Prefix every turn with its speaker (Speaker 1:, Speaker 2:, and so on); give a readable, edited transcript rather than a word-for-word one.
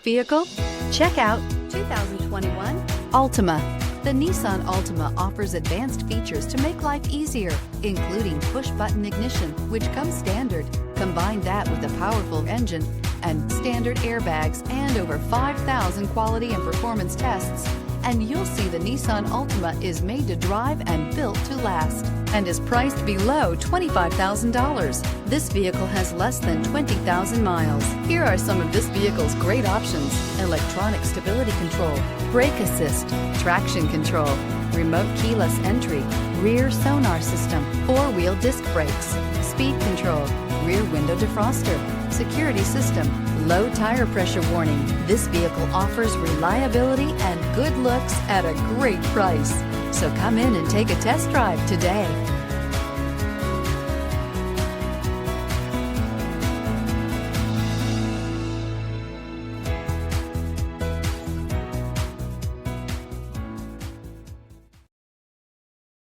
Speaker 1: Vehicle? Check out 2021 Altima. The Nissan Altima offers advanced features to make life easier, including push-button ignition, which comes standard. Combine that with a powerful engine and standard airbags and over 5,000 quality and performance tests, and you'll see the Nissan Altima is made to drive and built to last, and is priced below $25,000. This vehicle has less than 20,000 miles. Here are some of this vehicle's great options: electronic stability control, brake assist, traction control, remote keyless entry, rear sonar system, four-wheel disc brakes, speed control, rear window defroster, security system, low tire pressure warning. This vehicle offers reliability and good looks at a great price. So come in and take a test drive today.